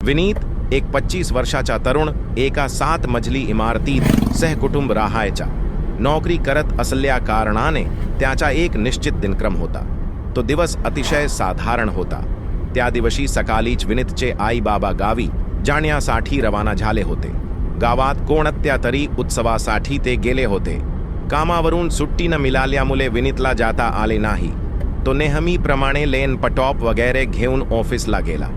विनीत एक 25 वर्षाचा तरुण एका 7 मजली इमारतीत सहकुटुंब राहायचा. नोकरी करत असल्या कारणाने त्याचा एक निश्चित दिनक्रम होता. तो दिवस अतिशय साधारण होता. त्या दिवशी सकाळीच विनीतचे आई बाबा गावी जाण्यासाठी रवाना झाले होते. गावात कोणत्या तरी उत्सवासाठी ते गेले होते. कामावरून सुट्टी न मिळाल्यामुळे विनीतला जाता आले नाही. तो नेहमीप्रमाणे लॅपटॉप वगैरे घेऊन ऑफिसला गेला.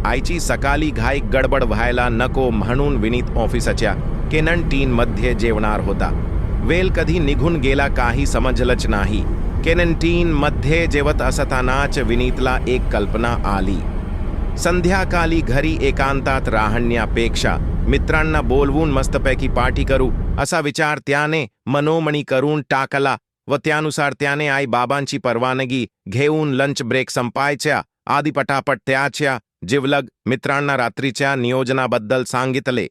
आईची सकाळी घाई गडबड व्हायला नको म्हणून विनीत ऑफिसच्या कॅन्टीनमध्ये जेवणार होता. वेळ कधी निघून गेला काही समजलंच नाही. कॅन्टीनमध्ये जेवत असतानाच विनीतला एक कल्पना आली. संध्याकाळी घरी एकांतात राहण्यापेक्षा मित्रांना बोलवून मस्तपैकी पार्टी करू असा विचार त्याने मनोमनी करून टाकला व त्यानुसार त्याने आई बाबांची परवानगी घेऊन लंच ब्रेक संपायच्या आधी पटापट त्याच्या जिवलग मित्रांना रात्रीच्या नियोजनाबद्दल सांगितले.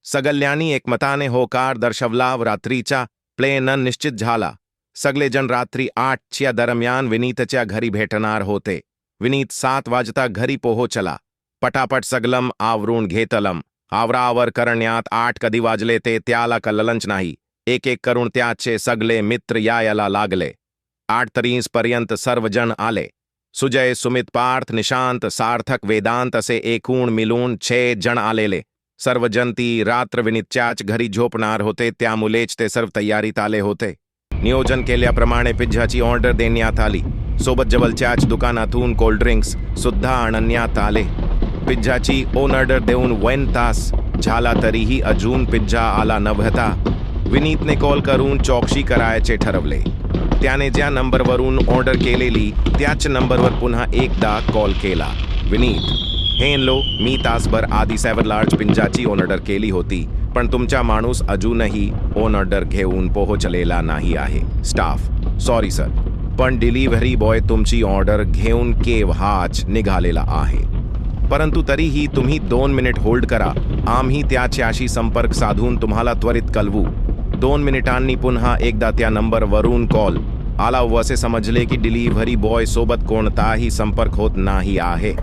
सगळ्यांनी एकमताने होकार दर्शवला व रात्रीचा प्लेन निश्चित झाला. सगळेजण रात्री 8च्या दरम्यान विनीतच्या घरी भेटणार होते. विनीत 7 वाजता घरी पोहोचला. पटापट सगळं आवरून घेतलं. आवरावर करण्यात 8 कधी वाजले ते त्याला कळलंच नाही. एक एक करून त्याचे सगळे मित्र यायला लागले. 8:30 पर्यंत सर्वजण आले. सुजय, सुमित, पार्थ, निशांत, सार्थक, वेदांत असे एकूण मिळून 6 जण आलेले. सर्वजण ती रात्र विनीतच्याच घरी झोपणार होते, त्यामुळेच ते सर्व तयारीत आले होते. नियोजन केल्याप्रमाणे पिझ्झाची ऑर्डर देण्यात आली. सोबत जवळच्याच दुकानातून कोल्ड्रिंक्स सुद्धा आणण्यात आले. पिझ्झाची ऑर्डर देऊन 1 तास झाला तरीही अजून पिझ्झा आला नव्हता. विनीतने कॉल करून चौकशी करायचे ठरवले. त्याने ज्या नंबरवरून ऑर्डर केलेली त्याच नंबरवर पुन्हा एकदा कॉल केला. विनीत, हॅलो, मी तासभर आधी 7 लार्ज पिझ्झाची ऑर्डर केली होती, पण तुमचा माणूस अजूनही ऑर्डर घेऊन पोहोचलेला नाही आहे. स्टाफ, सॉरी सर, पण डिलिव्हरी बॉय तुमची ऑर्डर घेऊन केव्हाच निघालेला आहे. परंतु तरीही तुम्ही 2 मिनिट होल्ड करा. आम्ही त्याच्याशी संपर्क साधून तुम्हाला त्वरित कळवू. 2 मिनिटांनी पुन्हा एकदा त्या नंबरवरून कॉल आला व असे समजले की डिलिव्हरी बॉय सोबत कोणताही संपर्क होत नाही आहे.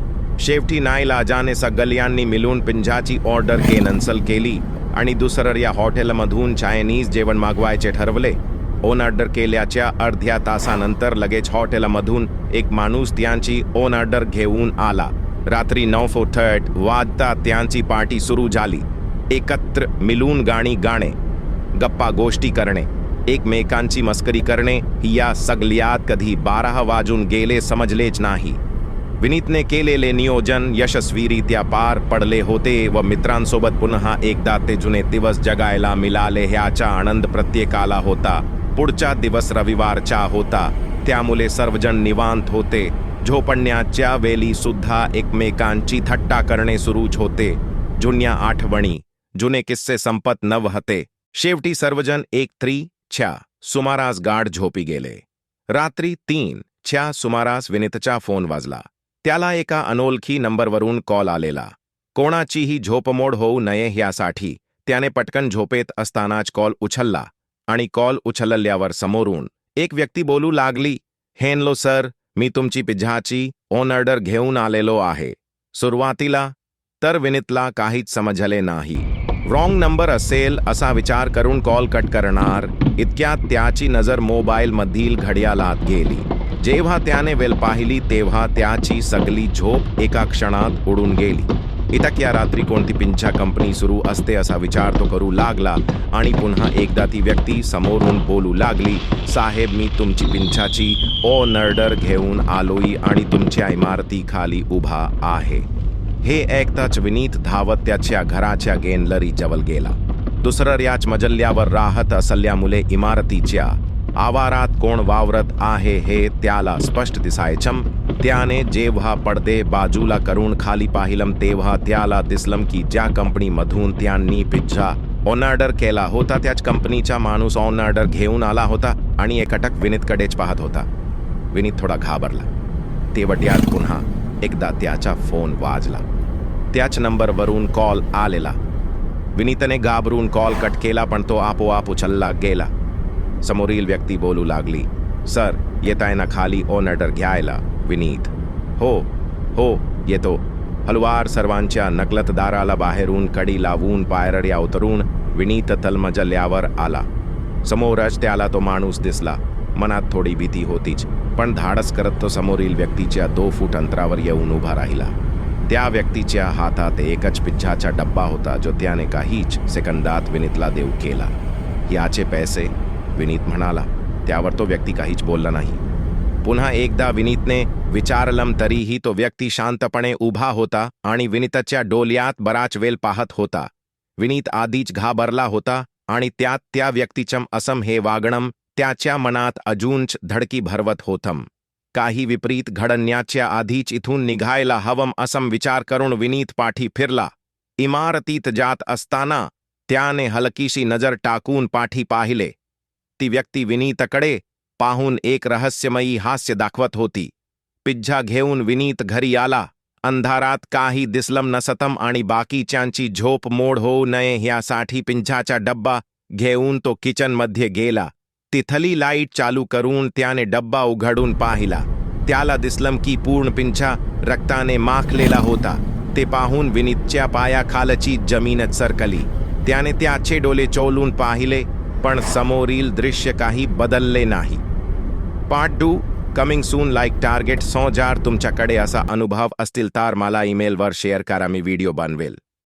शेवटी नाईलाजाने सगळ्यांनी मिळून पिझ्झाची ऑर्डर कॅन्सल केली आणि दुसऱ्या हॉटेलमधून चायनीज जेवण मागवायचे ठरवले. ऑर्डर केल्याच्या अर्ध्या तासानंतर लगेच हॉटेलमधून एक माणूस त्यांची ऑर्डर घेऊन आला. रात्री 9:30 वाजता त्यांची पार्टी सुरू झाली. एकत्र मिळून गाणी गाणे, गप्पा गोष्टी करणे, एकमेकांची मस्करी करणे या सगळ्यात कधी 12 वाजून गेले समजलेच नाही. विनीतने केलेले नियोजन यशस्वीरित्या पार पडले होते व मित्रांसोबत पुन्हा एकदा ते जुने दिवस जगायला मिळाले ह्याचा आनंद प्रत्येकाला होता. पुढचा दिवस रविवारचा होता, त्यामुळे सर्वजण निवांत होते. झोपण्याच्या वेळी सुद्धा एकमेकांची थट्टा करणे सुरूच होते. जुन्या आठवणी, जुने किस्से संपत नव्हते. शेवटी सर्वजण 1:03च्या सुमारास गाढ झोपी गेले. रात्री 3च्या सुमारास विनीतचा फोन वाजला. त्याला एका अनोळखी नंबरवरून कॉल आलेला. कोणाचीही झोपमोड होऊ नये यासाठी त्याने पटकन झोपेत असतानाच कॉल उचलला आणि कॉल उचलल्यावर समोरून एक व्यक्ती बोलू लागली, हॅलो सर, मी तुमची पिझ्झाची ऑर्डर घेऊन आलेलो आहे. सुरुवातीला तर विनीतला काहीच समजले नाही. रॉंग नंबर असेल असा विचार करून कॉल कट करणार इतक्यात त्याची नजर मोबाईलमधील घड्याळात गेली. जेव्हा त्याने वेळ पाहिली तेव्हा त्याची सगळी झोप एका क्षणात उडून गेली. इतक्या रात्री कोणती पिझ्झा कंपनी सुरू असते असा विचार तो करू लागला आणि पुन्हा एकदा ती व्यक्ती समोरून बोलू लागली, साहेब, मी तुमची पिझ्झाची ऑर्डर घेऊन आलोय आणि तुमच्या इमारतीखाली उभा आहे. हे ऐकताच विनीत धावत त्याच्या घराच्या गॅलरी जवळ गेला. दुसऱ्याच मजल्यावर राहत असल्यामुळे इमारतीच्या आवारात कोण वावरत आहे हे त्याला स्पष्ट दिसायचं. त्याने जेव्हा पडदे बाजूला करून खाली पाहिलं तेव्हा त्याला दिसलं की ज्या कंपनीमधून त्यांनी पिझ्झा ऑर्डर केला होता त्याच कंपनीचा माणूस ऑर्डर घेऊन आला होता आणि एकटक विनीतकडेच पाहत होता. विनीत थोडा घाबरला. तेवढ्यात पुन्हा एकदा त्याचा फोन वाजला. त्याच नंबरवरून कॉल आलेला. विनीतने घाबरून कॉल कट केला, पण तो आपोआप उचलला गेला. समोरील व्यक्ती बोलू लागली, सर, येताय ना खाली ऑर्डर घ्यायला? विनीत, हो येतो. हलवार सर्वांच्या नकलतदाराला बाहेरून कडी लावून पायरड्या उतरून विनीत तलमजल्यावर आला. समोरच त्याला तो माणूस दिसला. मनात थोडी भीती होतीच, पण धाडस करत तो समोरील व्यक्तीच्या 2 फूट अंतरावर येऊन उभा राहिला. त्या व्यक्तीच्या हातात एकच पिझ्झाचा डब्बा होता, जो त्याने काहीच सेकंदात विनीतला देऊ केला. याचे पैसे, विनीत म्हणाला. त्यावर तो व्यक्ती काहीच बोलला नाही. पुन्हा एकदा विनीतने विचारलं, तरीही तो व्यक्ती शांतपणे उभा होता आणि विनीतच्या डोळ्यात बराच वेळ पाहत होता. विनीत आधीच घाबरला होता आणि त्यात त्या व्यक्तीचं असम हे वागणं त्याच्या मनात अजूनच धडकी भरवत होतं. काही विपरीत घडण्याच्या आधीच इथून निघायला हवं असं विचार करून विनीत पाठी फिरला. इमारतीत जात असताना त्याने हलकीशी नजर टाकून पाठी पाहिले. ती व्यक्ती विनीतकडे पाहून एक रहस्यमयी हास्य दाखवत होती. पिझ्झा घेऊन विनीत घरी आला. अंधारात काही दिसलं नसतं आणि बाकीच्यांची झोप मोड होऊ नये यासाठी पिझ्झाचा डब्बा घेऊन तो किचनमध्ये गेला. तिथली लाईट चालू करून त्याने डब्बा उघडून पाहिला. त्याला दिसलं की पूर्ण पिझ्झा रक्ताने माखलेला होता. ते पाहून विनीतच्या पायाखालची जमीनच सरकली. त्याने त्याचे डोळे चोलून पाहिले, पण समोरील दृश्य काही बदलले नाही. Part 2 coming soon like target 100,000. तुमच्याकडे असा अनुभव असतील तर मला ईमेलवर शेअर करा, मी व्हिडिओ बनवेल.